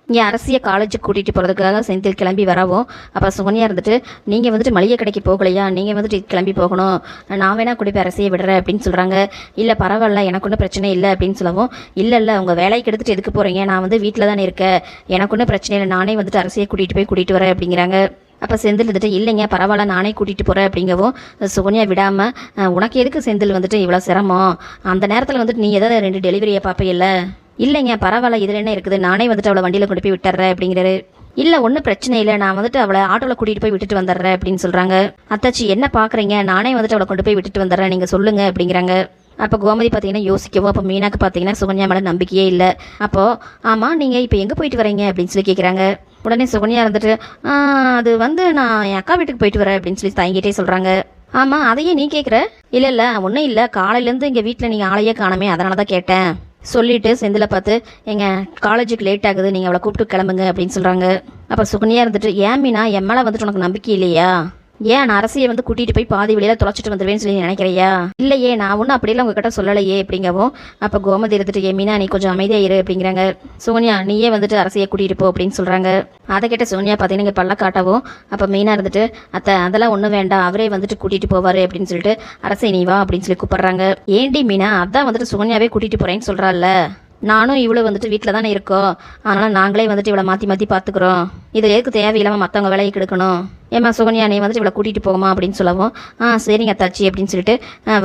இங்கே அரசியை காலேஜுக்கு கூட்டிகிட்டு போகிறதுக்காக செந்தில் கிளம்பி வரவும் அப்போ சுகன்யா இருந்துட்டு நீங்கள் வந்துட்டு மளிகை கடைக்கு போகலையா, நீங்கள் வந்துட்டு கிளம்பி போகணும், நான் வேணா கூட்டிப்போய் அரசியை விடுறேன் அப்படின்னு சொல்கிறாங்க. இல்லை பரவாயில்ல, எனக்கு ஒன்றும் பிரச்சனை இல்லை அப்படின்னு சொல்லவும், இல்லை உங்கள் வேலைக்கு எடுத்துகிட்டு எதுக்கு போகிறீங்க, நான் வந்து வீட்டில் தானே இருக்கேன், எனக்கு ஒன்றும் பிரச்சனை இல்லை, நானே வந்துட்டு அரசியை கூட்டிகிட்டு வரேன் அப்படிங்கிறாங்க. அப்போ செந்தில் வந்துட்டு இல்லைங்க பரவாயில்ல நானே கூட்டிகிட்டு போகிறேன் அப்படிங்கவும் சுகன்யா விடாமல், உனக்கு எதுக்கு செந்தில் வந்துட்டு இவ்வளோ சிரமம், அந்த நேரத்தில் வந்துட்டு நீ ஏதாவது 2 டெலிவரியை பார்ப்பையில்ல, இல்லைங்க பரவாயில்ல இதில் என்ன இருக்குது, நானே வந்துட்டு அவளை வண்டியில் கொண்டு போய் விட்டுறேன் அப்படிங்கிறாரு. இல்லை ஒன்றும் பிரச்சனை இல்லை, நான் வந்துட்டு அவளை ஆட்டோவில் கூட்டிகிட்டு போய் விட்டுட்டு வந்துடுறேன் அப்படின்னு சொல்கிறாங்க. அத்தாச்சி என்ன பார்க்குறீங்க, நானே வந்துட்டு அவளை கொண்டு போய் விட்டுட்டு வந்துடுறேன், நீங்கள் சொல்லுங்கள் அப்படிங்கிறாங்க. அப்போ கோமதி பார்த்தீங்கன்னா யோசிக்கவும், அப்போ மீனாக்கு பார்த்தீங்கன்னா சுகன்யா மேலே நம்பிக்கையே இல்லை. அப்போது ஆமாம் நீங்கள் இப்போ எங்கே போயிட்டு வரீங்க அப்படின்னு சொல்லி கேட்குறாங்க. உடனே சுகன்யா இருந்துட்டு அது வந்து நான் என் அக்கா வீட்டுக்கு போயிட்டு வரேன் அப்படின்னு சொல்லி தயங்கிட்டே சொல்கிறாங்க. ஆமாம் அதையே நீ கேட்குற, இல்லை ஒன்றும் இல்லை, காலையிலேருந்து இங்கே வீட்டில் நீங்கள் ஆளையே காணமே, அதனால தான் கேட்டேன் சொல்லிட்டு செந்தில பார்த்து எங்கள் காலேஜுக்கு லேட் ஆகுது, நீங்கள் அவளை கூப்பிட்டு கிளம்புங்க அப்படின்னு சொல்கிறாங்க. அப்போ சுகன்யா இருந்துட்டு ஏன் மீனா என் மேலே வந்துட்டு உனக்கு நம்பிக்கை இல்லையா, ஏன் நான் அரசியை வந்து கூட்டிகிட்டு போய் பாதி வெளியில் தொலைச்சிட்டு வந்துடுவேன்னு சொல்லி நினைக்கிறியா, இல்லையே நான் ஒன்றும் அப்படிலாம் உங்ககிட்ட சொல்லலையே அப்படிங்கவும் அப்போ கோமதி இருந்துட்டு ஏன் மீனா நீ கொஞ்சம் அமைதியாக இரு அப்படிங்கிறாங்க. சோனியா நீயே வந்துட்டு அரசியை கூட்டிகிட்டு போ அப்படின்னு சொல்கிறாங்க. அதை கேட்ட சோனியா பார்த்தீங்கன்னா பல்ல காட்டவும் அப்போ மீனா இருந்துட்டு அத்தை அதெல்லாம் ஒன்றும் வேண்டாம், அவரே வந்துட்டு கூட்டிகிட்டு போவார் அப்படின்னு சொல்லிட்டு அரசை நீ வா அப்படின்னு சொல்லி கூப்பிட்றாங்க. ஏண்டி மீனா அதான் வந்துட்டு சோனியாவே கூட்டிகிட்டு போகிறேன்னு சொல்கிறாள்ல, நானும் இவ்வளோ வந்துட்டு வீட்டில் தானே இருக்கோம், அதனால் நாங்களே வந்துட்டு இவ்வளோ மாற்றி பார்த்துக்குறோம், இதில் எதுக்கு தேவையில்லாமல் மற்றவங்க வேலையை கெடுக்கணும், ஏமா சுகன்யா நீ வந்துட்டு இவ்வளோ கூட்டிகிட்டு போகுமா அப்படின்னு சொல்லவும் சரிங்க அத்தாச்சி அப்படின்னு சொல்லிட்டு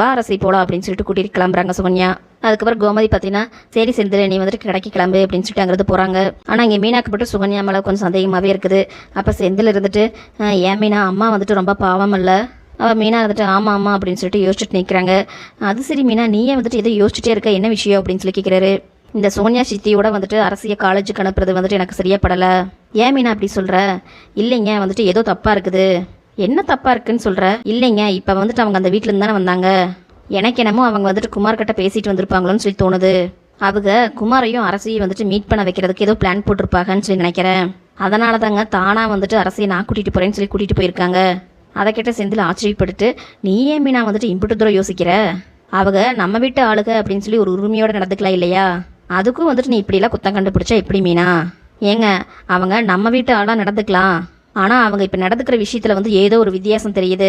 வா அரசி போகலாம் அப்படின்னு சொல்லிட்டு கூட்டிகிட்டு கிளம்புறாங்க சுகன்யா. அதுக்கப்புறம் கோமதி பார்த்தீங்கன்னா சரி செந்தில் நீ வந்துட்டு கடைக்கு கிளம்பு அப்படின்னு சொல்லிட்டு அங்கிருந்து போகிறாங்க. ஆனால் இங்கே மீனாக்கு மட்டும் சுகன்யா மேலே கொஞ்சம் சந்தேகமாகவே இருக்குது. அப்போ செந்தில் இருந்துட்டு ஏன் மீனா அம்மா வந்துட்டு ரொம்ப பாவம் இல்லை, அவள் மீனா வந்துட்டு ஆமாம் அப்படின்னு சொல்லிட்டு யோசிச்சுட்டு நிற்கிறாங்க. அது சரி மீனா நீயே வந்துட்டு எதை யோசிச்சுட்டே இருக்க, என்ன விஷயம் அப்படின்னு சொல்லி கேட்குறாரு. இந்த சோனியா சித்தியோட வந்துட்டு அரசியை காலேஜுக்கு அனுப்புறது வந்துட்டு எனக்கு சரியா படலை. ஏன் மீனா அப்படி சொல்கிற, இல்லைங்க வந்துட்டு ஏதோ தப்பாக இருக்குது. என்ன தப்பாக இருக்குன்னு சொல்கிற, இல்லைங்க இப்போ வந்துட்டு அவங்க அந்த வீட்டிலேருந்து தானே வந்தாங்க, எனக்கு என்னமோ அவங்க வந்துட்டு குமார் கிட்ட பேசிட்டு வந்திருப்பாங்களோன்னு சொல்லி தோணுது, அவங்க குமாரையும் அரசியை வந்துட்டு மீட் பண்ண வைக்கிறதுக்கு ஏதோ பிளான் போட்டிருப்பாங்கன்னு சொல்லி நினைக்கிறேன், அதனால தாங்க தானாக வந்துட்டு அரசியை நான் கூட்டிகிட்டு போகிறேன்னு சொல்லி கூட்டிகிட்டு போயிருக்காங்க. அதை கேட்ட செந்தில் ஆச்சரியப்பட்டுட்டு நீ ஏன் மீனா வந்துட்டு இம்புட்டு தூரம் யோசிக்கிற, அவங்க நம்ம வீட்டு ஆளுக அப்படின்னு சொல்லி ஒரு உரிமையோடு நடந்துக்கலாம் இல்லையா, அதுக்கும் வந்துட்டு நீ இப்படிலாம் குத்தம் கண்டுபிடிச்சா எப்படி மீனா, ஏங்க அவங்க நம்ம வீட்டு ஆளாக நடந்துக்கலாம், ஆனால் அவங்க இப்போ நடந்துக்கிற விஷயத்தில் வந்து ஏதோ ஒரு வித்தியாசம் தெரியுது.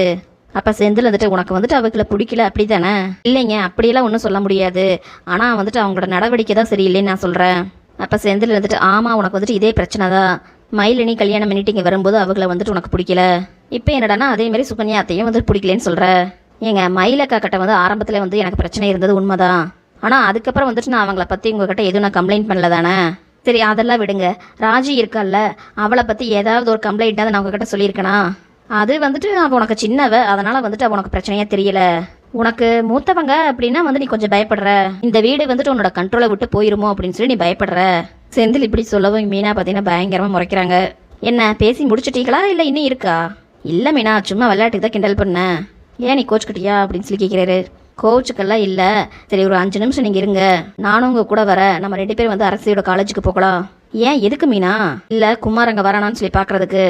அப்போ செந்தில் வந்துட்டு உனக்கு வந்துட்டு அவங்களை பிடிக்கல அப்படி தானே, இல்லைங்க அப்படியெல்லாம் ஒன்றும் சொல்ல முடியாது, ஆனால் வந்துட்டு அவங்களோட நடவடிக்கை தான் சரியில்லைன்னு நான் சொல்கிறேன். அப்போ செந்தில் வந்துட்டு ஆமாம் உனக்கு வந்துட்டு இதே பிரச்சனை தான், மயிலினி கல்யாணம் பண்ணிட்டு இங்கே வரும்போது அவங்கள வந்துட்டு உனக்கு பிடிக்கல, இப்போ என்னடானா அதேமாதிரி சுகன்யா அத்தையும் வந்துட்டு பிடிக்கலன்னு சொல்கிற. ஏங்க மயிலக்கா கிட்ட வந்து ஆரம்பத்தில் வந்து எனக்கு பிரச்சனை இருந்தது உண்மைதான், ஆனால் அதுக்கப்புறம் வந்துட்டு நான் அவங்கள பற்றி உங்ககிட்ட எதுவும் நான் கம்ப்ளைண்ட் பண்ணல தானே, சரி அதெல்லாம் விடுங்க, ராஜி இருக்கால்ல அவளை பற்றி ஏதாவது ஒரு கம்ப்ளைண்ட்டாக நான் உங்ககிட்ட சொல்லியிருக்கேனா, அது வந்துட்டு அவள் உனக்கு சின்னவ, அதனால் வந்துட்டு அவள் உனக்கு பிரச்சனையாக தெரியல, உனக்கு மூத்தவங்க அப்படின்னா வந்து நீ கொஞ்சம் பயப்படுற, இந்த வீடு வந்துட்டு உன்னோட கண்ட்ரோலை விட்டு போயிருமோ அப்படின்னு சொல்லி நீ பயப்படுற. செந்தில் இப்படி சொல்லவும் மீனா பார்த்தீங்கன்னா பயங்கரமாக முறைக்கிறாங்க. என்ன பேசி முடிச்சிட்டீங்களா இல்லை இன்னும் இருக்கா, இல்லை மீனா சும்மா விளையாட்டுக்கு தான் கிண்டல் பண்ண, ஏன் நீ கோச்சுக்கிட்டியா அப்படின்னு சொல்லி கேட்குறாரு. கோச்சுக்கெல்லாம் இல்லை, சரி ஒரு 5 நிமிஷம் நீங்கள் இருங்க, நானும் உங்கள் கூட வரேன், நம்ம 2 பேரும் வந்து அரசியோட காலேஜுக்கு போகலாம். ஏன் எதுக்கு மீனா, இல்லை குமார் அங்கே வரானான்னு சொல்லி பார்க்குறதுக்கு.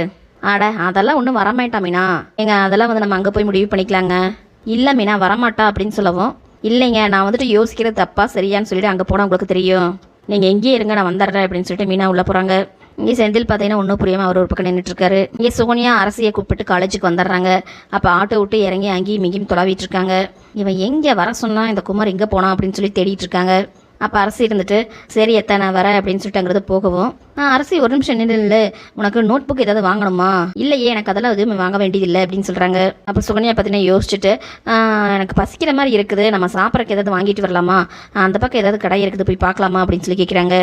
ஆட அதெல்லாம் ஒன்றும் வரமாட்டான் மீனா, ஏங்க அதெல்லாம் வந்து நம்ம அங்கே போய் முடிவு பண்ணிக்கலாங்க. இல்லை மீனா வரமாட்டா அப்படின்னு சொல்லவும் இல்லைங்க நான் வந்துட்டு யோசிக்கிறது தப்பா சரியான்னு சொல்லிட்டு அங்கே போனால் உங்களுக்கு தெரியும், நீங்கள் எங்கேயே இருங்க நான் வந்துடுறேன் அப்படின்னு சொல்லிட்டு மீனா உள்ளே போகிறாங்க. இங்கே செந்தில் பார்த்தீங்கன்னா ஒன்றும் புரியாமல் அவர் ஒரு பக்கம் நின்றுட்டுருக்காரு. இங்கே சோனியா அரசியை கூப்பிட்டு காலேஜுக்கு வந்துடுறாங்க. அப்போ ஆட்டோ விட்டு இறங்கி அங்கேயும் இங்கேயும் தொலைவிட்டு இருக்காங்க. இவன் எங்கே வர சொன்னால் இந்த குமார் எங்கே போனான் அப்படின்னு சொல்லி தேடிட்டு இருக்காங்க. அப்போ அரசி இருந்துட்டு சரி எத்த நான் வரேன் அப்படின்னு சொல்லிட்டு அங்கிறது போகவும் அரசி ஒரு நிமிஷம் நின்று உனக்கு நோட் புக் ஏதாவது வாங்கணுமா, இல்லையே எனக்கு அதெல்லாம் எதுவுமே வாங்க வேண்டியதில்லை அப்படின்னு சொல்கிறாங்க. அப்போ சுகன்யா பார்த்தீங்கன்னா யோசிச்சுட்டு எனக்கு பசிக்கிற மாதிரி இருக்குது, நம்ம சாப்பிட்றக்கு ஏதாவது வாங்கிட்டு வரலாமா, அந்த பக்கம் ஏதாவது கடை இருக்குது போய் பார்க்கலாமா அப்படின்னு சொல்லி கேட்குறாங்க.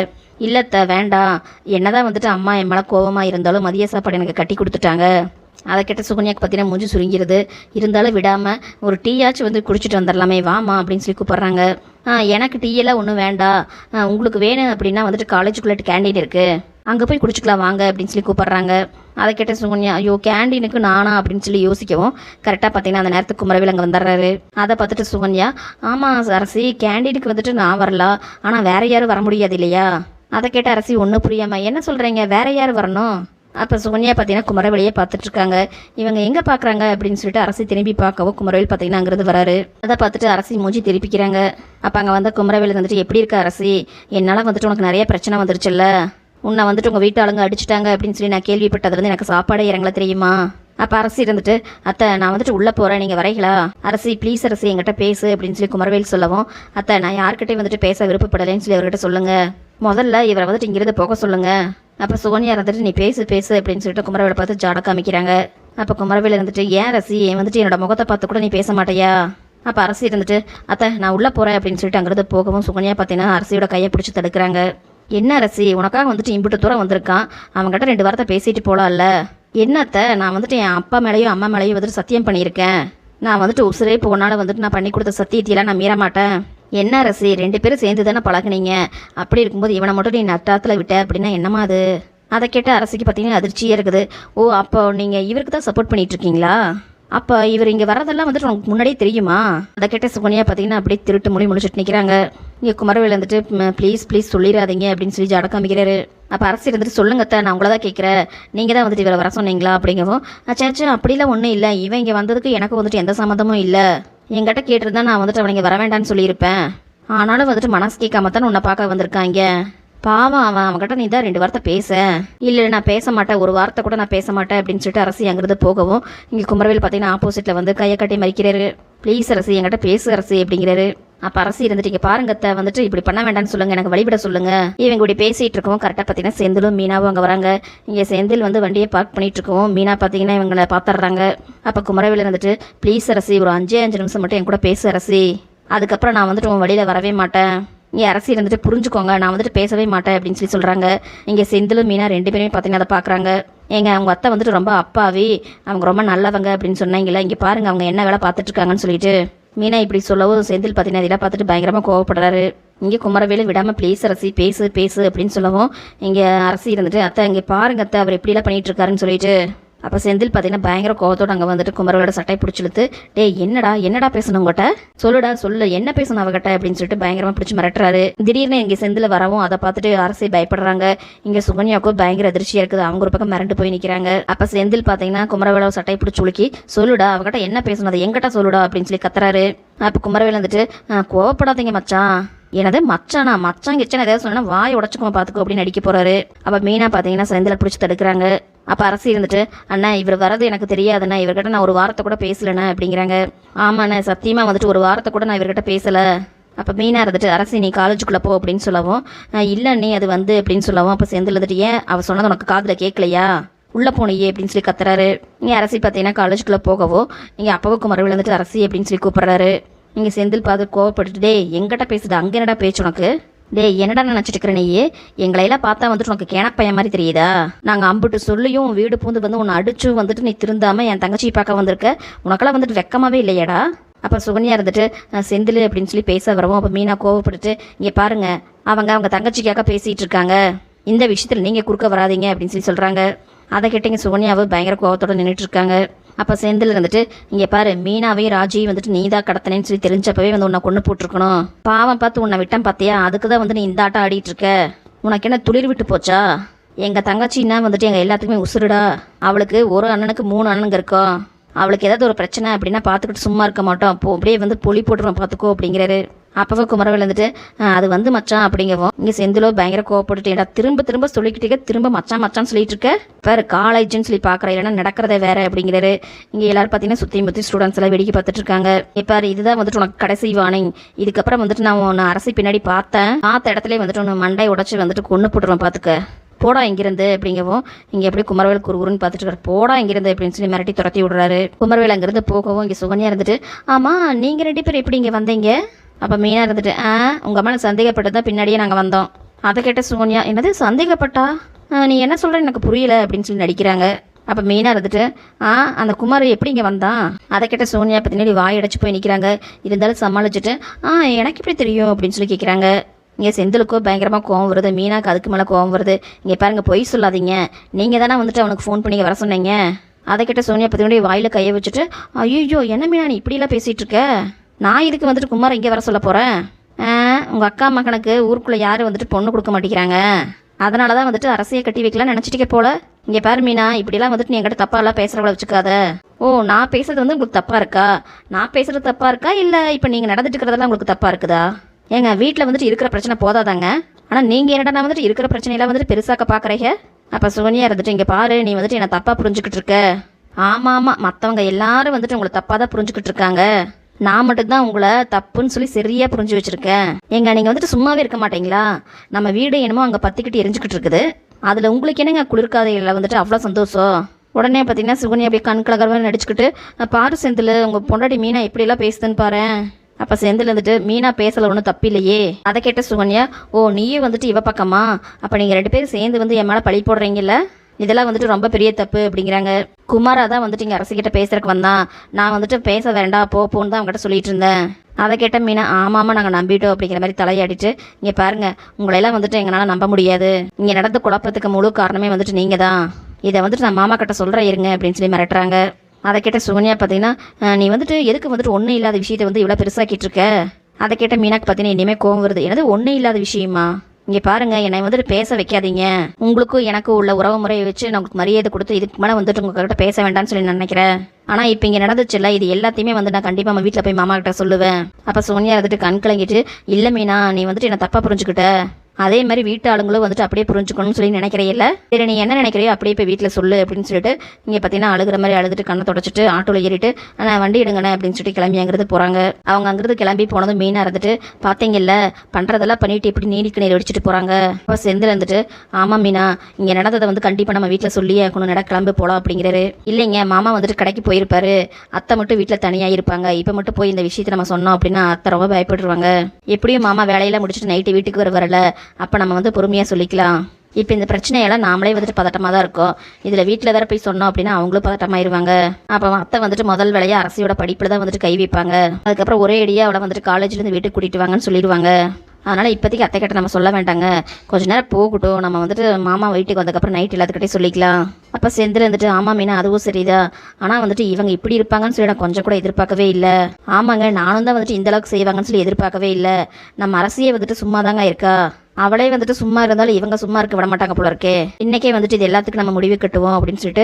இல்லைத்த வேண்டாம், என்னதான் வந்துட்டு அம்மா என் மேலே கோபமாக இருந்தாலும் மதிய சாப்பாடு எனக்கு கட்டி கொடுத்துட்டாங்க. அதை கேட்ட சுகன்யாக்கு பார்த்தீங்கன்னா மூஞ்சி சுருங்கிடுது. இருந்தாலும் விடாமல் ஒரு டீயாச்சும் வந்து குடிச்சிட்டு வந்துடலாமே வாமா அப்படின்னு சொல்லி கூப்பிட்றாங்க. எனக்கு டீயெல்லாம் ஒன்றும் வேண்டாம், உங்களுக்கு வேணும் அப்படின்னா வந்துட்டு காலேஜுக்குள்ளே கேண்டீன் இருக்குது, அங்கே போய் குடிச்சிக்கலாம் வாங்க அப்படின்னு சொல்லி கூப்பிட்றாங்க. அதை கேட்ட சுகன்யா ஐயோ கேண்டீனுக்கு நானா அப்படின்னு சொல்லி யோசிக்கவும் கரெக்டாக பார்த்தீங்கன்னா அந்த நேரத்துக்கு குமரவேல் அங்கே வந்துடுறாரு. அதை பார்த்துட்டு சுகன்யா ஆமாம் அரசி கேண்டீனுக்கு வந்துட்டு நான் வரலாம், ஆனால் வேற யாரும் வர முடியாது இல்லையா. அதை கேட்ட அரசி ஒன்றும் புரியாமல் என்ன சொல்கிறீங்க, வேற யார் வரணும். அப்போ சுகன்யா பார்த்தீங்கன்னா குமரவேலையே பார்த்துட்டு இருக்காங்க. இவங்க எங்கே பார்க்குறாங்க அப்படின்னு சொல்லிட்டு அரசி திரும்பி பார்க்கவும் குமரவேல் பார்த்தீங்கன்னா அங்கிருந்து வராரு. அதை பார்த்துட்டு அரசி மூஞ்சி திருப்பிக்கிறாங்க. அப்போ அங்கே வந்த குமரவேல் வந்துட்டு எப்படி இருக்க அரசி, என்னால் வந்துட்டு உனக்கு நிறைய பிரச்சனை வந்துருச்சுல்ல, உன்னை வந்துட்டு உங்கள் வீட்டு ஆளுங்க அடிச்சிட்டாங்க அப்படின்னு சொல்லி நான் கேள்விப்பட்டது வந்து எனக்கு சாப்பாடே இறங்கல தெரியுமா? அப்போ அரசி இருந்துட்டு அத்தை நான் வந்துட்டு உள்ளே போகிறேன், நீங்கள் வரைகளா? அரசி ப்ளீஸ் அரசி என்கிட்ட பேசு அப்படின்னு சொல்லி குமரவேல் சொல்லவும், அத்தை நான் யார்கிட்டையும் வந்துட்டு பேச விருப்பப்படலைன்னு சொல்லி அவர்கிட்ட சொல்லுங்கள், முதல்ல இவரை வந்துட்டு இங்கிருந்து போக சொல்லுங்கள். அப்போ சோனியா இருந்துட்டு நீ பேசு பேசு அப்படின்னு சொல்லிட்டு குமரவேலை பார்த்து ஜாட காமிக்கிறாங்க. அப்போ குமரவேல் இருந்துட்டு ஏன் அரசி வந்துட்டு என்னோட முகத்தை பார்த்து கூட நீ பேச மாட்டியா? அப்போ அரசி இருந்துட்டு அத்தை நான் உள்ளே போகிறேன் அப்படின்னு சொல்லிட்டு அங்கிருந்து போகவும் சுகன்யா பார்த்தீங்கன்னா அரசியோட கையை பிடிச்சி தடுக்கிறாங்க. என்ன அரசி உனக்காக வந்துட்டு இம்புட்டு தூரம் வந்திருக்கான், அவங்ககிட்ட 2 வார்த்தை பேசிட்டு போகலாம்ல. என்னத்த நான் வந்துட்டு என் அப்பா மேலேயும் அம்மா மேலேயும் வந்துட்டு சத்தியம் பண்ணியிருக்கேன், நான் வந்துட்டு உசுரே போனாலும் வந்துட்டு நான் பண்ணி கொடுத்த சத்தியத்தையெல்லாம் நான் மீற மாட்டேன். என்ன அரசி 2 பேரும் சேர்ந்து தானே பழகுனீங்க, அப்படி இருக்கும்போது இவனை மட்டும் நீ நட்டாத்தில் விட்ட அப்படின்னா என்னமா அது? அதை கேட்ட அரசிக்கு பார்த்தீங்கன்னா அதிர்ச்சியாக இருக்குது. ஓ அப்போ நீங்கள் இவருக்கு தான் சப்போர்ட் பண்ணிட்டு இருக்கீங்களா? அப்போ இவர் இங்கே வரதெல்லாம் வந்துட்டு உனக்கு முன்னாடியே தெரியுமா? அதை கேட்ட சுகன்யா பார்த்தீங்கன்னா அப்படியே திருட்டு மொழி முடிச்சுட்டு நிற்கிறாங்க. இங்கே குமரவேல் வந்துட்டு ப்ளீஸ் ப்ளீஸ் சொல்லிடாதீங்க அப்படின்னு சொல்லி ஜாட காமிக்கிறாரு. அப்போ அரசி இருந்துட்டு சொல்லுங்கத்த நான் உங்களை தான் கேட்குறேன், நீங்கள் தான் வந்துட்டு இவரை வர சொன்னீங்களா அப்படிங்கவும், அச்சாச்சா அப்படிலாம் ஒன்றும் இல்லை, இவன் இங்கே வந்ததுக்கு எனக்கு வந்துட்டு எந்த சம்மந்தமும் இல்லை, என்கிட்ட கேட்டிருந்தா நான் வந்துட்டு அவன் இங்கே வர வேண்டான்னு சொல்லியிருப்பேன், ஆனாலும் வந்துட்டு மனசு கேட்காம தான் உன்னை பார்க்க வந்திருக்காங்க. பாவம் அவன்கிட்ட நீ தான் 2 வார்த்தை பேச. இல்லை நான் பேச மாட்டேன், ஒரு வார்த்தை கூட நான் பேச மாட்டேன் அப்படின்னு சொல்லிட்டு அரசி அங்கிருந்து போகவும் இங்கே குமரவேல் பார்த்தீங்கன்னா ஆப்போசிட்டில் வந்து கையை கட்டி மறிக்கிறாரு. ப்ளீஸ் அரசி என்கிட்ட பேசு அரசி அப்படிங்கிறாரு. அப்போ அரசி இருந்துட்டு இங்கே பாருங்கத்த வந்துட்டு இப்படி பண்ண வேண்டாம்னு சொல்லுங்கள், எனக்கு வழிவிட சொல்லுங்கள். இவங்க இப்படி பேசிகிட்டு இருக்கவும் கரெக்டாக பார்த்தீங்கன்னா செந்திலும் மீனாவும் அங்கே வராங்க. இங்கே செந்தில் வந்து வண்டியை பார்க் பண்ணிட்டு இருக்கவும் மீனா பார்த்தீங்கன்னா இவங்களை பார்த்துட்றாங்க. அப்போ குமரவேல் இருந்துட்டு ப்ளீஸ் அரசி ஒரு 5 நிமிஷம் மட்டும் என் கூட பேசு அரசி, அதுக்கப்புறம் நான் வந்துட்டு உன் வழியில் வரவே மாட்டேன். இங்கே அரசி இருந்துட்டு புரிஞ்சுக்கோங்க நான் வந்துட்டு பேசவே மாட்டேன் அப்படின்னு சொல்லி சொல்கிறாங்க. இங்கே செந்திலும் மீனா 2 பேருமே பார்த்தீங்கன்னா அதை பார்க்குறாங்க. அவங்க அத்தை வந்துட்டு ரொம்ப அப்பாவி, அவங்க ரொம்ப நல்லவங்க அப்படின்னு சொன்னாங்களே, இங்கே பாருங்கள் அவங்க என்ன வேலை பார்த்துட்டு இருக்காங்கன்னு சொல்லிட்டு மீனா இப்படி சொல்லவும் செந்தில் பார்த்தீங்கன்னா இதெல்லாம் பார்த்துட்டு பயங்கரமாக கோவப்படுறாரு. இங்கே குமரவேலு விடாமல் ப்ளீஸ் அரசி பேசு பேசு அப்படின்னு சொல்லவும் இங்கே அரசி இருந்துட்டு அத்தை இங்கே பாருங்க அத்தை அவர் எப்படிலாம் பண்ணிட்டு இருக்காருன்னு சொல்லிட்டு அப்போ செந்தில் பார்த்தீங்கன்னா பயங்கர கோவத்தோடு அங்கே வந்துட்டு குமரவேலோட சட்டை பிடிச்சிழுத்து, டே என்னடா பேசணும் உங்கள்கிட்ட, சொல்லுடா சொல்லு என்ன பேசணும் அவகிட்ட அப்படின்னு சொல்லிட்டு பயங்கரமாக பிடிச்சி மிரட்டுறாரு. திடீர்னு இங்கே செந்தில் வரவும் அதை பார்த்துட்டு அரசை பயப்படுறாங்க. இங்கே சுகன்யாவுக்கும் பயங்கர அதிர்ச்சியாக இருக்குது, அவங்க ஒரு பக்கம் மிரண்டு போய் நிற்கிறாங்க. அப்போ செந்தில் பார்த்தீங்கன்னா குமரவேலோட சட்டை பிடிச்சி உலுக்கி சொல்லுடா அவகிட்ட என்ன பேசணும் அதை எங்கிட்ட சொல்லுடா அப்படின்னு சொல்லி கத்துறாரு. அப்போ குமரவேல் வந்துட்டு கோவப்படாதீங்க மச்சான், எனது மச்சான் கிச்சன் ஏதாவது சொன்னா வாய் உடச்சுக்கோமா பார்த்துக்கோ அப்படின்னு அடிக்க போறாரு. அப்போ மீனா பார்த்தீங்கன்னா செந்தில் பிடிச்சி தடுக்கிறாங்க. அப்போ அரசி இருந்துட்டு அண்ணா இவர் வரது எனக்கு தெரியாதுண்ணா, இவர்கிட்ட நான் ஒரு வாரத்தை கூட பேசலண்ணே அப்படிங்கிறாங்க. ஆமாண்ணே சத்தியமாக வந்துட்டு ஒரு வாரத்தை கூட நான் இவர்கிட்ட பேசலை. அப்போ மீனா இருந்துட்டு அரசி நீ காலேஜுக்குள்ளே போ அப்படின்னு சொல்லவும், இல்லை நீ அது வந்து அப்படின்னு சொல்லவும் அப்போ செந்தில் இருந்துட்டு ஏன் அவள் சொன்னது உனக்கு காதில் கேட்கலையா, உள்ளே போனியே அப்படின்னு சொல்லி கத்துறாரு. இங்கே அரசி பார்த்தீங்கன்னா காலேஜுக்குள்ளே போகவோ இங்கே அப்பாவுக்கு மறுபடியும் வந்துட்டு அரசி அப்படின்னு சொல்லி கூப்பிட்றாரு. இங்கே செந்தில் பார்த்து கோவப்பட்டுட்டு டே எங்கிட்ட பேசுது அங்கே என்னடா பேச்சு உனக்கு, டே என்னடா நினச்சிட்டு இருக்கிற நீ, எங்களையெல்லாம் பார்த்தா வந்துட்டு உனக்கு கேனப்பையன் மாதிரி தெரியுதா, நாங்கள் அம்புட்டு சொல்லியும் வீடு பூந்து வந்து உன்னை அடிச்சு வந்துட்டு நீ திருந்தாமல் என் தங்கச்சியை பார்க்க வந்திருக்க, உனக்கெல்லாம் வந்துட்டு வெக்கமாவே இல்லையாடா. அப்போ சுகன்யா இருந்துட்டு செந்தில் அப்படின்னு சொல்லி பேச வரவும் அப்போ மீனா கோவப்பட்டுட்டு இங்கே பாருங்க அவங்க தங்கச்சிக்காக பேசிகிட்டு இருக்காங்க, இந்த விஷயத்தில் நீங்கள் குறுக்க வராதிங்க அப்படின்னு சொல்லி சொல்கிறாங்க. அதை கேட்டீங்க சுகன்யாவை பயங்கர கோவத்தோடு நின்றுட்டு இருக்காங்க. அப்போ செந்தில் இருந்துட்டு இங்கே பாரு மீனாவையும் ராஜியும் வந்துட்டு நீ தான் கடத்தினேன்னு சொல்லி தெரிஞ்சப்பவே வந்து உன்னை கொண்டு போட்டிருக்கணும், பாவம் பார்த்து உன்னை விட்டான் பார்த்தியா, அதுக்கு தான் வந்து நீ இந்த ஆட்டம் ஆடிட்டு இருக்க, உனக்கு என்ன துளிர் விட்டு போச்சா, எங்கள் தங்கச்சின்னா வந்துட்டு எங்கள் எல்லாத்துக்குமே உசுருடா, அவளுக்கு ஒரு அண்ணனுக்கு 3 அண்ணனுங்க இருக்கோம், அவளுக்கு ஏதாவது ஒரு பிரச்சனை அப்படின்னா பார்த்துக்கிட்டு சும்மா இருக்க மாட்டோம், அப்போ அப்படியே வந்து பொலி போட்டுருவோம் பார்த்துக்கோ அப்படிங்கிறாரு. அப்பவே குமரவேல் வந்துட்டு அது வந்து மச்சான் அப்படிங்கவும் இங்கே செந்திலோ பயங்கர கோவப்பட்டுட்டேடா, திரும்ப சொல்லிக்கிட்டே திரும்ப மச்சான்னு சொல்லிட்டு இருக்க, வேறு காலேஜ்னு சொல்லி பார்க்குறேன் இல்லைன்னா நடக்கிறதே வேற அப்படிங்கிறாரு. இங்கே எல்லாரும் பார்த்தீங்கன்னா சுற்றி ஸ்டூடெண்ட்ஸ் எல்லாம் வேடிக்கை பார்த்துட்டு இருக்காங்க. இப்போ இதுதான் வந்துட்டு உனக்கு கடைசி வார்னிங், இதுக்கப்புறம் வந்துட்டு நான் உன்னை அரசி பின்னாடி பார்த்த இடத்துல வந்துட்டு உன்னை மண்டை உடச்சி வந்துட்டு கொண்டு போட்டுருவேன் பார்த்துக்க, போடா இங்கிருந்து அப்படிங்கவும் இங்கே எப்படி குமரவேல் குறுகுறுன்னு பார்த்துட்டு இருக்காரு. போடா இங்கிருந்து அப்படின்னு சொல்லி மிரட்டி துரத்தி விடுறாரு. குமரவேல் அங்கிருந்து போகவும் இங்கே சுகன்யா இருந்துட்டு ஆமாம் நீங்கள் 2 பேர் எப்படி இங்கே வந்தீங்க. அப்போ மீனா இருந்துட்டு உங்கள் மேலே சந்தேகப்பட்டு தான் பின்னாடியே நாங்கள் வந்தோம். அதை கேட்ட சுகன்யா என்னது சந்தேகப்பட்டா, நீ என்ன சொல்கிற எனக்கு புரியல அப்படின்னு சொல்லி நடிக்கிறாங்க. அப்போ மீனா இருந்துட்டு அந்த குமார் எப்படி இங்கே வந்தான். அதை கேட்ட சோனியா பின்னாடி வாய் அடைச்சி போய் நிற்கிறாங்க. இருந்தாலும் சமாளிச்சுட்டு எனக்கு எப்படி தெரியும் அப்படின்னு சொல்லி கேட்குறாங்க. இங்கே செந்திலுக்கோ பயங்கரமாக கோவம் வருது, மீனாக்கு அதுக்கு மேலே கோவம் வருது. இங்கே பாருங்கள் பொய் சொல்லாதீங்க, நீங்கள் தானே வந்துட்டு அவனுக்கு ஃபோன் பண்ணி வர சொன்னீங்க. அதை கேட்ட சோனியா பற்றினுடைய வாயில் கையை வச்சுட்டு ஐயோ என்ன மீனா நீ இப்படிலாம் பேசிகிட்டு இருக்க, நான் இதுக்கு வந்துட்டு குமார் இங்கே வர சொல்ல போகிறேன், உங்கள் அக்கா மகனுக்கு ஊருக்குள்ளே யாரும் வந்துட்டு பொண்ணு கொடுக்க மாட்டேங்கிறாங்க, அதனால தான் வந்துட்டு அரசியை கட்டி வைக்கலாம்னு நினச்சிட்டே போல. இங்கே பாரு மீனா இப்படிலாம் வந்துட்டு நீ என்கிட்ட தப்பாலாம் பேசுகிறவளை வச்சுக்காத. ஓ நான் பேசுறது வந்து உங்களுக்கு தப்பாக இருக்கா, நான் பேசுகிறது தப்பாக இருக்கா இல்லை இப்போ நீங்கள் நடந்துட்டு இருக்கிறதெல்லாம் உங்களுக்கு தப்பாக இருக்குதா. ஏங்க வீட்டில் வந்துட்டு இருக்கிற பிரச்சனை போதாதாங்க, ஆனால் நீங்கள் என்னடா நான் வந்துட்டு இருக்கிற பிரச்சனையெல்லாம் வந்துட்டு பெருசாக்க பார்க்குறீங்க. அப்போ சுகன்யா இருந்துட்டு இங்கே பாரு, நீ வந்துட்டு என்னை தப்பாக புரிஞ்சுக்கிட்டு இருக்க. ஆமாம் ஆமாம், மற்றவங்க எல்லாரும் வந்துட்டு உங்களை தப்பாக தான் புரிஞ்சுக்கிட்டு இருக்காங்க. நான் மட்டும்தான் உங்களை தப்புன்னு சொல்லி சரியாக புரிஞ்சு வச்சுருக்கேன். நீங்கள் வந்துட்டு சும்மாவே இருக்க மாட்டீங்களா? நம்ம வீடு என்னமோ அங்கே பற்றிக்கிட்டு எரிஞ்சுக்கிட்டு இருக்குது. அதில் உங்களுக்கு என்னங்க குளிர்காதையில் வந்துட்டு அவ்வளோ சந்தோஷம். உடனே பார்த்தீங்கன்னா சுகன்யா அப்படியே கண் கலகரமாக நடிச்சுக்கிட்டு, பாரு செந்தில், உங்கள் பொண்டாட்டி மீனா எப்படிலாம் பேசுதுன்னு பாரு. அப்போ செந்தில் வந்துட்டு, மீனா பேசலை, ஒன்றும் தப்பு இல்லையே. அதை கேட்ட சுகன்யா, ஓ நீயே வந்துட்டு இவ பக்கமா, அப்போ நீங்கள் 2 பேரும் சேர்ந்து வந்து என் மேலே பழி போடுறீங்கல்ல, இதெல்லாம் வந்துட்டு ரொம்ப பெரிய தப்பு அப்படிங்கிறாங்க. குமாரா தான் வந்துட்டு இங்கே அரசிக்கிட்ட பேசுறதுக்கு வந்தான். நான் வந்துட்டு பேச வேண்டாம் போன்னு தான் அவங்ககிட்ட சொல்லிட்டு இருந்தேன். அதை கேட்ட மீனா, ஆமாம் நாங்கள் நம்பிட்டோம் அப்படிங்கிற மாதிரி தலையாடிட்டு, இங்கே பாருங்க, உங்களையெல்லாம் வந்துட்டு எங்களால் நம்ப முடியாது. இங்கே நடந்த குழப்பத்துக்கு முழு காரணமே வந்துட்டு நீங்கள் தான். இதை வந்துட்டு நான் மாமா கிட்ட சொல்கிறேன் இருங்க அப்படின்னு சொல்லி மிரட்டுறாங்க. அதை கேட்ட சுகன்யா பார்த்தீங்கன்னா, நீ வந்துட்டு எதுக்கு வந்துட்டு ஒன்றும் இல்லாத விஷயத்தை வந்து இவ்வளோ பெருசாக்கிட்டு இருக்க. அதை கேட்ட மீனாக்கு பார்த்தீங்கன்னா இனிமேல் கோவம் வருது. எனது ஒன்றும் இல்லாத விஷயமா? இங்கே பாருங்க, என்னை வந்துட்டு பேச வைக்காதீங்க. உங்களுக்கும் எனக்கும் உள்ள உறவு முறையை வச்சு நான் உங்களுக்கு மரியாதை கொடுத்து இதுக்கு மேலே வந்துட்டு உங்ககிட்ட பேச வேண்டாம்னு சொல்லி நினைக்கிறேன். ஆனால் இப்போ இங்கே நடந்துச்சுல்ல, இது எல்லாத்தையுமே வந்து நான் கண்டிப்பாக நம்ம வீட்டில் போய் மாமா கிட்ட சொல்லுவேன். அப்போ சோனியா வந்துட்டு கண் கலங்கிட்டு, இல்லை மீனா, நீ வந்துட்டு என்னை தப்பாக புரிஞ்சுக்கிட்ட. அதே மாதிரி வீட்டு ஆளுங்களும் வந்துட்டு அப்படியே புரிஞ்சுக்கணும்னு சொல்லி நினைக்கிறையில்ல. சரி, நீ என்ன நினைக்கிறையோ அப்படியே போய் வீட்டில் சொல்லு அப்படின்னு சொல்லிட்டு இங்கே பார்த்தீங்கன்னா அழுகிற மாதிரி அழுதுட்டு கண்ணை தொடச்சிட்டு ஆட்டோவில் ஏறிட்டு நான் வண்டி எடுங்கண்ணே அப்படின்னு சொல்லிட்டு கிளம்பி அங்கிறது போகிறாங்க. அவங்க அங்கிருந்து கிளம்பி போனதும் மீனாக இருந்துட்டு, பார்த்தீங்கல்ல பண்ணுறதெல்லாம் பண்ணிட்டு இப்படி நீடிக்கு நீர் அடிச்சுட்டு போகிறாங்க. அப்போ செந்தில் இருந்துட்டு, ஆமாம் மீனா, இங்கே நடந்ததை வந்து கண்டிப்பாக நம்ம வீட்டில் சொல்லியே கொண்டு கிளம்பி போகலாம் அப்படிங்கிறாரு. இல்லைங்க, மாமா வந்துட்டு கடைக்கு போயிருப்பாரு, அத்தை மட்டும் வீட்டில் தனியாக இருப்பாங்க. இப்போ மட்டும் போய் இந்த விஷயத்தை நம்ம சொன்னோம் அப்படின்னா அத்தை ரொம்ப பயப்படுவாங்க. எப்படியும் மாமா வேலையெல்லாம் முடிச்சுட்டு நைட்டு வீட்டுக்கு வரல, அப்போ நம்ம வந்து பொறுமையாக சொல்லிக்கலாம். இப்போ இந்த பிரச்சனையெல்லாம் நாமளே வந்துட்டு பதட்டமாக தான் இருக்கோம். இதில் வீட்டில் வேற போய் சொன்னோம் அப்படின்னா அவங்களும் பதட்டமாயிருவாங்க. அப்போ அத்தை வந்துட்டு முதல் வேலையாக அரசியோட படிப்பில் தான் வந்துட்டு கை வைப்பாங்க. அதுக்கப்புறம் ஒரே அடியாக அவளை வந்துட்டு காலேஜ்லேருந்து வீட்டுக்கு கூட்டிகிட்டு வாங்கன்னு சொல்லிடுவாங்க. அதனால் இப்போதைக்கு அத்தை கிட்ட நம்ம சொல்ல வேண்டாங்க, கொஞ்ச நேரம் போகட்டும், நம்ம வந்துட்டு மாமா வீட்டுக்கு வந்ததுக்கப்புறம் நைட் எல்லாத்துக்கிட்டே சொல்லிக்கலாம். அப்போ செந்தில் வந்துட்டு, ஆமாம் மீனா, அதுவும் சரிதா. ஆனால் வந்துட்டு இவங்க இப்படி இருப்பாங்கன்னு சொல்லி நான் கொஞ்சம் கூட எதிர்பார்க்கவே இல்லை. ஆமாங்க, நானும் தான் வந்துட்டு இந்தளவுக்கு செய்வாங்கன்னு சொல்லி எதிர்பார்க்கவே இல்லை. நம்ம அரசியே வந்துட்டு சும்மா தாங்க இருக்கா. அவளே வந்துட்டு சும்மா இருந்தாலும் இவங்க சும்மா இருக்க விட மாட்டாங்க போல இருக்கே. இன்னைக்கே வந்துட்டு இது எல்லாத்துக்கும் நம்ம முடிவு கட்டுவோம் அப்படின்னு சொல்லிட்டு,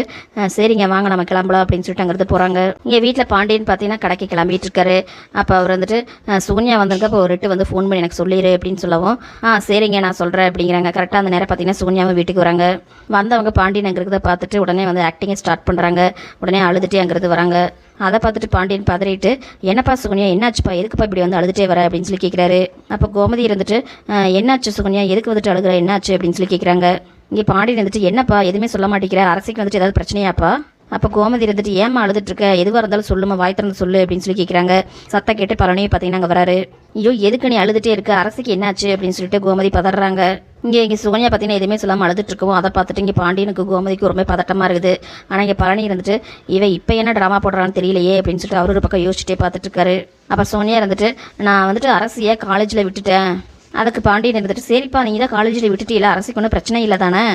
சரிங்க வாங்க நம்ம கிளம்பலாம் அப்படின்னு சொல்லிட்டு அங்கிருந்து போகிறாங்க. இங்கே வீட்டில் பாண்டியன் பார்த்தீங்கன்னா கடைக்கு கிளம்பிட்டு இருக்காரு. அப்போ அவர் வந்துட்டு, சுகன்யா வந்திருக்க, அப்போ ஒரு ரெட்டு வந்து ஃபோன் பண்ணி எனக்கு சொல்லிடு அப்படின்னு சொல்லவும், சரிங்க நான் சொல்கிறேன் அப்படிங்கிறாங்க. கரெக்டாக அந்த நேரம் பார்த்தீங்கன்னா சுகன்யாவும் வீட்டுக்கு வராங்க. வந்தவங்க பாண்டியன் அங்கிறத பார்த்துட்டு உடனே வந்து ஆக்டிங்கை ஸ்டார்ட் பண்ணுறாங்க. உடனே அழுதுகிட்டே அங்கிருந்து வராங்க. அதை பார்த்துட்டு பாண்டியன் பதறிட்டு, என்னப்பா சுகன்யா, என்னாச்சுப்பா, எதுக்குப்பா இப்படி வந்து அழுதுகிட்டே வர அப்படின்னு சொல்லி கேட்குறாரு. அப்போ கோமதி இருந்துட்டு, என்னாச்சு சுகன்யா, எதுக்கு வந்துட்டு அழுகுற, என்னாச்சு அப்படின்னு சொல்லி கேட்குறாங்க. இங்கே பாண்டியன் இருந்துட்டு, என்னப்பா எதுவுமே சொல்ல மாட்டேங்கிற, அரசிக்கு வந்துட்டு ஏதாவது பிரச்சனையாப்பா? அப்போ கோமதி இருந்துட்டு, ஏமா அழுதுட்டு இருக்க, எதுவாக இருந்தாலும் சொல்லுமா, வாய் திறந்து சொல்லு அப்படின்னு சொல்லி கேட்குறாங்க. சத்தம் கேட்டு பழனியை பார்த்தீங்கன்னா அங்கே வராரு. ஐயோ எதுக்கு நீ அழுதுகிட்டே இருக்க, அரசிக்கு என்னாச்சு அப்படின்னு சொல்லிட்டு கோமதி பதறாங்க. இங்கே சுகன்யா பார்த்தீங்கன்னா எதுவுமே சொல்லாமல் அழுதுட்டு இருக்கவும் அதை பார்த்துட்டு இங்கே பாண்டியனுக்கு கோமதிக்கு ரொம்ப பதட்டமாக இருக்குது. ஆனால் இங்கே பழனி இருந்துட்டு, இவன் இப்போ என்ன ட்ராமா போடுறான்னு தெரியலையே அப்படின்னு சொல்லிட்டு அவர் ஒரு பக்கம் யோசிச்சுட்டே பார்த்துட்டு இருக்காரு. அப்போ சோனியா இருந்துட்டு, நான் வந்துட்டு அரசியை காலேஜில் விட்டுட்டேன். அதுக்கு பாண்டியன் இருந்துட்டு, சரிப்பா நீ தான் காலேஜில் விட்டுட்டீங்களா, அரசிக்கு ஒன்றும் பிரச்சனை இல்லை தானே?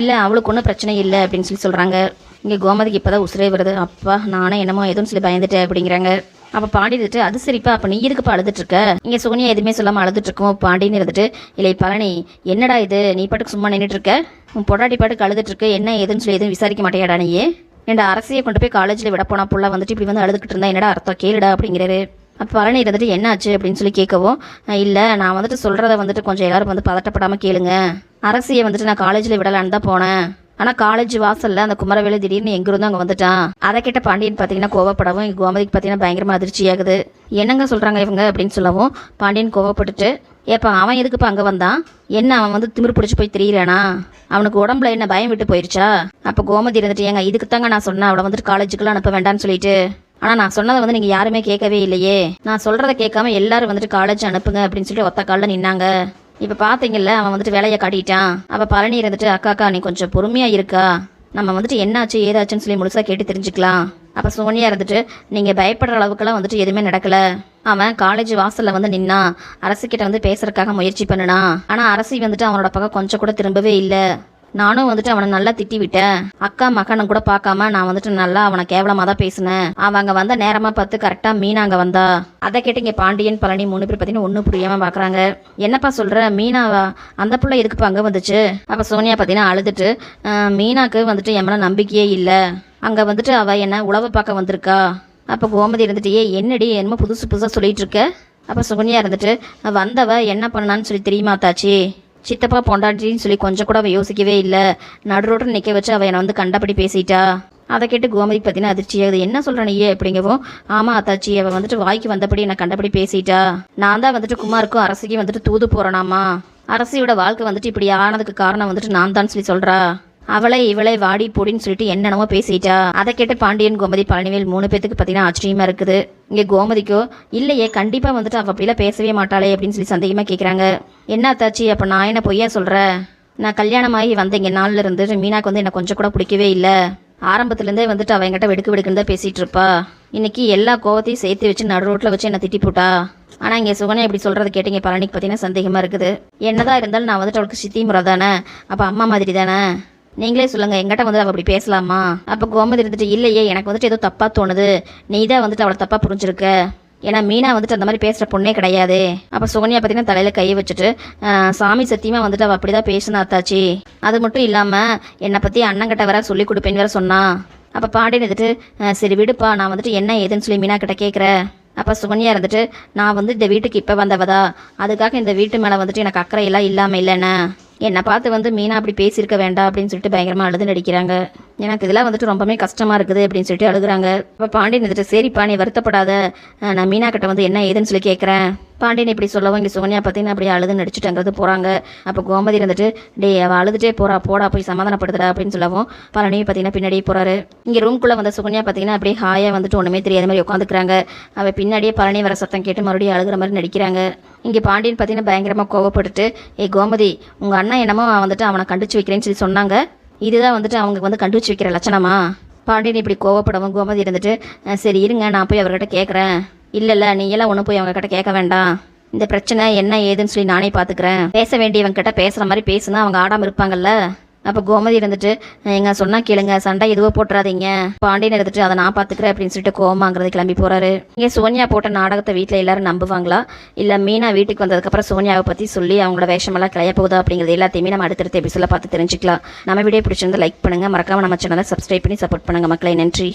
இல்லை அவளுக்கு ஒன்றும் பிரச்சனை இல்லை அப்படின்னு சொல்லி சொல்கிறாங்க. இங்கே கோமதிக்கு இப்போ தான் உசுரே வருது. அப்பா நானே என்னமோ எதுவும் சொல்லி பயந்துட்டேன் அப்படிங்கிறாங்க. அப்போ பாண்டியன் இருந்துட்டு, அது சரிப்பா, அப்போ நீ எதுக்குப்பா அழுதுட்டு இருக்க? இங்கே சுகன்யா எதுவுமே சொல்லாமல் அழுதுட்டு இருக்கோம். பாண்டியன் இருந்துட்டு, இல்லை பழனி என்னடா இது, நீ பாட்டுக்கு சும்மா நின்றுட்டு இருக்க, உன் பொண்டாட்டி பாட்டுக்கு அழுதுட்டு இருக்கு, என்ன ஏதுன்னு சொல்லி எதுவும் விசாரிக்க மாட்டேயாடா நீயே? என்னடா அரசியை கொண்டு போய் காலேஜில் விட போனா புள்ள வந்துட்டு இப்படி வந்து அழுதுகிட்டு இருந்தா என்னடா அர்த்தம், கேளுடா அப்படிங்கிறாரு. அப்போ பழனி இருந்துட்டு, என்னாச்சு அப்படின்னு சொல்லி கேட்கவும், இல்லை நான் வந்துட்டு சொல்கிறத வந்துட்டு கொஞ்சம் எல்லாரும் வந்து பதட்டப்படாமல் கேளுங்க. அரசியை வந்துட்டு நான் காலேஜில் விடலான்னு தான் போனேன். ஆனால் காலேஜ் வாசலில் அந்த குமரவேலு திடீர்னு எங்கிருந்தோ அங்கே வந்துட்டான். அதை கேட்ட பாண்டியன் பார்த்தீங்கன்னா கோவப்படவும் கோமதிக்கு பார்த்தீங்கன்னா பயங்கரமாக அதிர்ச்சியாகுது. என்னங்க சொல்கிறாங்க இவங்க அப்படின்னு சொல்லவும் பாண்டியன் கோவப்பட்டுட்டு, ஏப்பா அவன் எதுக்குப்பா அங்கே வந்தான், என்ன அவன் வந்து திமிரு பிடிச்சி போய் திரியிறானா, அவனுக்கு உடம்புல என்ன பயம் விட்டு போயிடுச்சா? அப்போ கோமதி இருந்துட்டு, ஏங்க இதுக்கு தாங்க நான் சொன்னேன் அவளை வந்துட்டு காலேஜுக்குலாம் அனுப்ப வேண்டான்னு சொல்லிட்டு, ஆனால் நான் சொன்னதை வந்து நீங்கள் யாருமே கேட்கவே இல்லையே. நான் சொல்கிறத கேட்காம எல்லாரும் வந்துட்டு காலேஜ் அனுப்புங்க அப்படின்னு சொல்லி ஒத்த காலில் நின்னாங்க. இப்போ பார்த்தீங்கல்ல அவன் வந்துட்டு வேலையை காட்டிட்டான். அப்போ பழனி இருந்துட்டு, அக்காக்கா நீ கொஞ்சம் பொறுமையாக இருக்கா, நம்ம வந்துட்டு என்னாச்சு ஏதாச்சுன்னு சொல்லி முழுசாக கேட்டு தெரிஞ்சுக்கலாம். அப்போ சோனியா இருந்துட்டு, நீங்கள் பயப்படுற அளவுக்குலாம் வந்துட்டு எதுவுமே நடக்கலை. அவன் காலேஜ் வாசலில் வந்து நின்னா, அரசிக்கிட்ட வந்து பேசுறதுக்காக முயற்சி பண்ணினா. ஆனால் அரசி வந்துட்டு அவனோட பக்கம் கொஞ்சம் கூட திரும்பவே இல்லை. நானும் வந்துட்டு அவனை நல்லா திட்டி விட்டேன். அக்கா மகனை கூட பார்க்காம நான் வந்துட்டு நல்லா அவனை கேவலமாக தான் பேசினேன். அவன் அங்கே வந்த நேரமாக பார்த்து கரெக்டாக மீனா அங்கே வந்தா. அதை கேட்டு இங்கே பாண்டியன் பழனி 3 பேர் பார்த்தீங்கன்னா ஒன்றும் புரியாமல் பார்க்குறாங்க. என்னப்பா சொல்கிற, மீனாவா, அந்த பிள்ளை எதுக்குப்பா அங்கே வந்துச்சு? அப்போ சோனியா பார்த்தீங்கன்னா அழுதுட்டு, மீனாக்கு வந்துட்டு என் மேலே நம்பிக்கையே இல்லை, அங்கே வந்துட்டு அவள் என்ன உழவை பார்க்க வந்திருக்கா. அப்போ கோமதி இருந்துட்டு, என்னடி என்னமோ புதுசாக சொல்லிட்டு இருக்க? அப்போ சுகன்யா இருந்துட்டு, வந்தவ என்ன பண்ணான்னு சொல்லி தெரியுமா தாச்சி? சித்தப்பா பொண்டாட்டின்னு சொல்லி கொஞ்சம் கூட அவள் யோசிக்கவே இல்லை. நடு ரோட்டில் நிற்க வச்சு அவள் என்னை வந்து கண்டபடி பேசிட்டா. அதை கேட்டு கோமதிக்கு பார்த்தீங்கன்னா அதிர்ச்சியாகுது. என்ன சொல்கிற நீயே அப்படிங்கவும், ஆமாம் அத்தாச்சி, அவள் வந்துட்டு வாய்க்கு வந்தபடி என்னை கண்டபடி பேசிட்டா. நான் தான் வந்துட்டு குமாருக்கும் அரசிக்கும் வந்துட்டு தூது போகிறேனாமா. அரசியோட வாழ்க்கை வந்துட்டு இப்படி ஆனதுக்கு காரணம் வந்துட்டு நான் தான் சொல்லி சொல்கிறா. இவளை வாடி பொடின்னு சொல்லிட்டு என்னென்னமோ பேசிட்டா. அதை கேட்டு பாண்டியன், கோமதி, பழனிவேல் 3 பேத்துக்கு பார்த்தீங்கன்னா ஆச்சரியமாக இருக்குது. இங்கே கோமதிக்கோ இல்லையே, கண்டிப்பாக வந்துட்டு அவள் அப்படிலாம் பேசவே மாட்டாளே அப்படின்னு சொல்லி சந்தேகமாக கேட்குறாங்க. என்ன அத்தாச்சி, அப்போ நான் என்ன பொய்யா சொல்கிறேன்? நான் கல்யாணமாகி வந்த இங்கே நாளில் இருந்து மீனாக்கு வந்து என்னை கொஞ்சம் கூட பிடிக்கவே இல்லை. ஆரம்பத்துலேருந்தே வந்துட்டு அவள் என்கிட்ட வெடுக்குன்னு தான் பேசிகிட்டு இருப்பா. இன்னைக்கு எல்லா கோவத்தையும் சேர்த்து வச்சு நடு ரோட்டில் வச்சு என்னை திட்டி போட்டா. ஆனால் இங்கே சுகன்யா இப்படி சொல்கிறத கேட்டீங்க பழனிக்கு பார்த்தீங்கன்னா சந்தேகமாக இருக்குது. என்னதான் இருந்தாலும் நான் வந்துட்டு அவளுக்கு சித்தி முறை தானே, அப்போ அம்மா மாதிரி தானே. நீங்களே சொல்லுங்கள், எங்கிட்ட வந்து அவள் அப்படி பேசலாமா? அப்போ கோமதி இருந்துட்டு, இல்லையே எனக்கு வந்துட்டு ஏதோ தப்பாக தோணுது, நீ தான் வந்துட்டு அவளை தப்பாக புரிஞ்சிருக்க. ஏன்னா மீனா வந்துட்டு அந்த மாதிரி பேசுகிற பொண்ணே கிடையாது. அப்போ சுகன்யா பார்த்தீங்கன்னா தலையில் கையை வச்சுட்டு, சாமி சத்தியமாக வந்துட்டு அவள் அப்படி தான் பேசுனா அத்தாச்சி. அது மட்டும் இல்லாமல் என்னை பற்றி அண்ணங்கிட்ட வேற சொல்லி கொடுப்பேன்னு வேற சொன்னா. அப்போ பாண்டியன் இருந்துட்டு, சரி விடுப்பா, நான் வந்துட்டு என்ன ஏதுன்னு சொல்லி மீனா கிட்ட கேட்குறேன். அப்போ சுகன்யா இருந்துட்டு, நான் வந்து இந்த வீட்டுக்கு இப்போ வந்தவதா, அதுக்காக இந்த வீட்டு மேலே வந்துட்டு எனக்கு அக்கறை எல்லாம் இல்லாமல் இல்லைண்ணே. என்னை பார்த்து வந்து மீனா அப்படி பேசியிருக்க வேண்டாம் அப்படின்னு சொல்லிட்டு பயங்கரமாக அழுது நடிக்கிறாங்க. எனக்கு இதெல்லாம் வந்துட்டு ரொம்பவே கஷ்டமாக இருக்குது அப்படின்னு சொல்லிட்டு அழுகுறாங்க. அப்போ பாண்டியன் இருந்துட்டு, சரிப்பா நீ வருத்தப்படாத, நான் மீனா கிட்ட வந்து என்ன ஏதுன்னு சொல்லி கேட்குறேன். பாண்டியன் இப்படி சொல்லவும் இங்கே சுகன்யா பார்த்தீங்கன்னா அப்படியே அழுது நடிச்சுட்டு போகிறாங்க. அப்போ கோமதி இருந்துட்டு, அவள் அழுதுகிட்டே போடா போய் சமாதானப்படுத்துடா அப்படின்னு சொல்லவும் பழனி பார்த்தீங்கன்னா பின்னாடியே போகிறாரு. இங்கே ரூம்குள்ளே வந்த சுகன்யா பார்த்தீங்கன்னா அப்படியே ஹாயாக வந்துட்டு ஒன்றுமே தெரியாத மாதிரி உட்காந்துக்கிறாங்க. அவள் பின்னாடியே பழனி வர சத்தம் கேட்டு மறுபடியும் அழுகிற மாதிரி நடிக்கிறாங்க. இங்கே பாண்டியன் பார்த்தீங்கன்னா பயங்கரமாக கோவப்பட்டுட்டு, கோமதி, உங்கள் அண்ணன் என்னமோ வந்துட்டு அவனை கண்டிச்சு வைக்கிறேன்னு சொல்லி சொன்னாங்க, இதுதான் வந்துட்டு அவங்க வந்து கண்டிச்சு வைக்கிற லட்சணமா? பாண்டியன் இப்படி கோவப்படவும் கோமதி இருந்துட்டு, சரி இருங்க நான் போய் அவர்கிட்ட கேட்குறேன். இல்லை நீ எல்லாம் ஒன்றும் போய் அவங்க கிட்ட கேட்க வேண்டாம், இந்த பிரச்சனை என்ன ஏதுன்னு சொல்லி நானே பார்த்துக்கிறேன். பேச வேண்டியவங்க கிட்ட பேசுகிற மாதிரி பேசுனா அவங்க ஆடாமல் இருப்பாங்கல்ல. அப்போ கோமதி இருந்துட்டு, எங்க சொன்னா கேளுங்க, சண்டை எதுவோ போட்டுறாதீங்க. பாண்டியன் இருந்துட்டு, அதை நான் பார்த்துக்கிறேன் அப்படின்னு சொல்லிட்டு கோவமாங்கிறது கிளம்பி போறாரு. இங்கே சோனியா போட்ட நாடகத்தை வீட்டில் எல்லாரும் நம்புவாங்களா, இல்லை மீனா வீட்டுக்கு வந்ததுக்கப்புறம் சோனியாவை பற்றி சொல்லி அவங்களோட வேஷமெல்லாம் கிளைய போகுதா அப்படிங்கிறது எல்லாத்தையுமே நம்ம அடுத்தடுத்த எபிசோட பார்த்து தெரிஞ்சுக்கலாம். நம்ம வீடியோ பிடிச்சிருந்தா லைக் பண்ணுங்க, மறக்காம நம்ம சேனலை சப்ஸ்கிரைப் பண்ணி சப்போர்ட் பண்ணுங்க மக்களே. நன்றி.